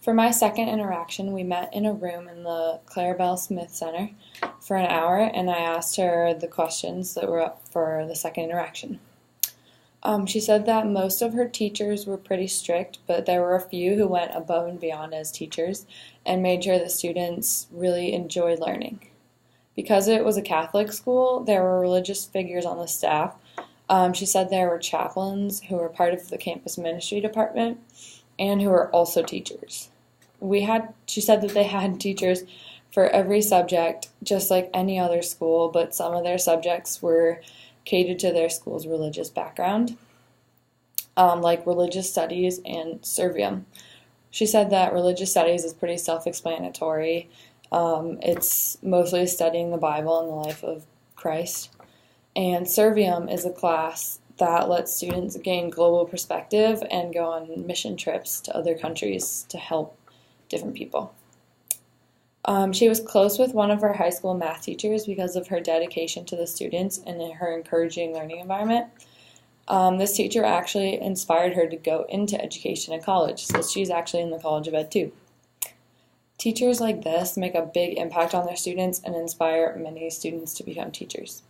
For my second interaction, we met in a room in the Clarabelle Smith Center for an hour, and I asked her the questions that were up for the second interaction. She said that most of her teachers were pretty strict, but there were a few who went above and beyond as teachers and made sure the students really enjoyed learning. Because it was a Catholic school, there were religious figures on the staff. She said there were chaplains who were part of the campus ministry department and who were also teachers. She said that they had teachers for every subject, just like any other school, but some of their subjects were catered to their school's religious background, like religious studies and Servium. She said that religious studies is pretty self-explanatory. It's mostly studying the Bible and the life of Christ. And Servium is a class that lets students gain global perspective and go on mission trips to other countries to help different people. She was close with one of her high school math teachers because of her dedication to the students and her encouraging learning environment. This teacher actually inspired her to go into education at college, so she's actually in the College of Ed too. Teachers like this make a big impact on their students and inspire many students to become teachers.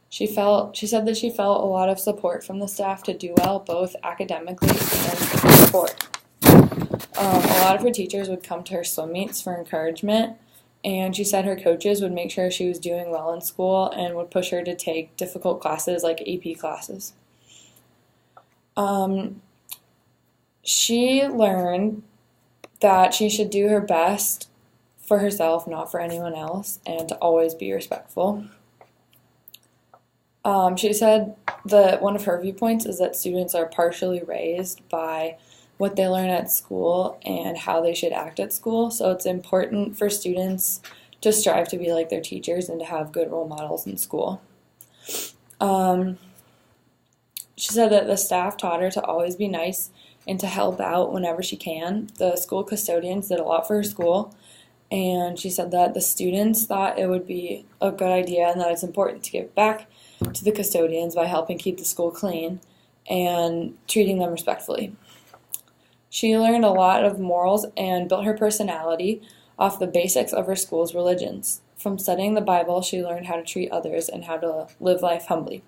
She said that she felt a lot of support from the staff to do well, both academically and support. A lot of her teachers would come to her swim meets for encouragement, and she said her coaches would make sure she was doing well in school and would push her to take difficult classes like AP classes. She learned that she should do her best for herself, not for anyone else, and to always be respectful. She said that one of her viewpoints is that students are partially raised by what they learn at school and how they should act at school, so it's important for students to strive to be like their teachers and to have good role models in school. She said that the staff taught her to always be nice and to help out whenever she can. The school custodians did a lot for her school, and she said that the students thought it would be a good idea and that it's important to give back to the custodians by helping keep the school clean and treating them respectfully. She learned a lot of morals and built her personality off the basics of her school's religions. From studying the Bible, she learned how to treat others and how to live life humbly.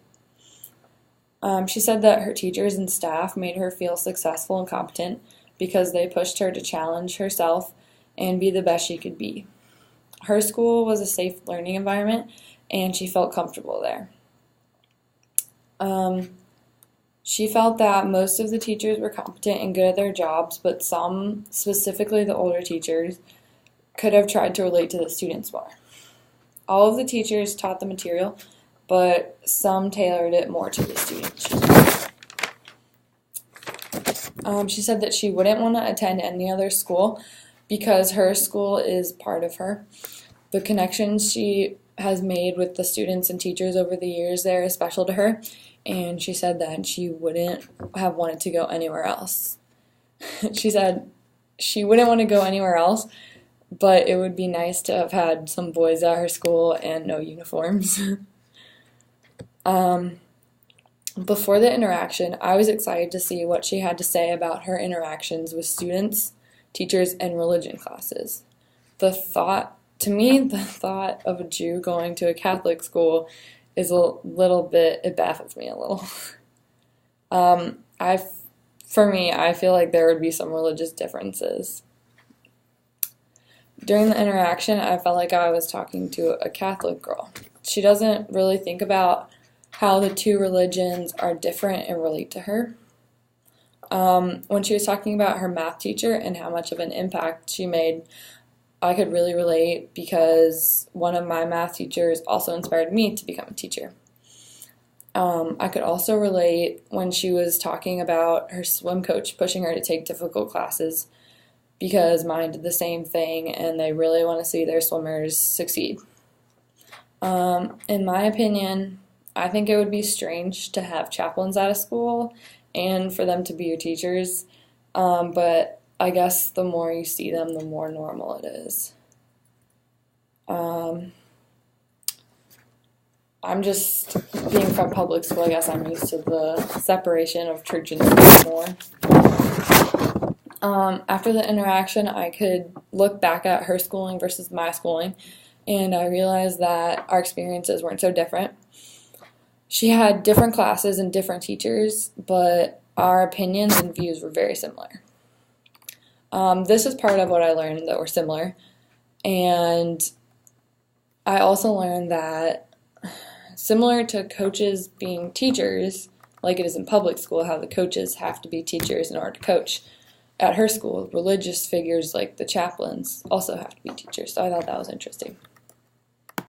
She said that her teachers and staff made her feel successful and competent because they pushed her to challenge herself and be the best she could be. Her school was a safe learning environment, and she felt comfortable there. She felt that most of the teachers were competent and good at their jobs, but some, specifically the older teachers, could have tried to relate to the students more. All of the teachers taught the material, but some tailored it more to the students. She said that she wouldn't want to attend any other school because her school is part of her. The connections she has made with the students and teachers over the years there is special to her, and she said that she wouldn't have wanted to go anywhere else. She said she wouldn't want to go anywhere else, but it would be nice to have had some boys at her school and no uniforms. Before the interaction, I was excited to see what she had to say about her interactions with students, teachers, and religion classes. The thought of a Jew going to a Catholic school is it baffles me a little. For me, I feel like there would be some religious differences. During the interaction, I felt like I was talking to a Catholic girl. She doesn't really think about how the two religions are different and relate to her. When she was talking about her math teacher and how much of an impact she made, I could really relate because one of my math teachers also inspired me to become a teacher. I could also relate when she was talking about her swim coach pushing her to take difficult classes because mine did the same thing and they really want to see their swimmers succeed. In my opinion, I think it would be strange to have chaplains at a school and for them to be your teachers, but I guess the more you see them, the more normal it is. I'm just, being from public school, I guess I'm used to the separation of church and school more. After the interaction, I could look back at her schooling versus my schooling, and I realized that our experiences weren't so different. She had different classes and different teachers, but our opinions and views were very similar. This is part of what I learned that were similar, and I also learned that similar to coaches being teachers, like it is in public school, how the coaches have to be teachers in order to coach, at her school, religious figures like the chaplains also have to be teachers. So I thought that was interesting.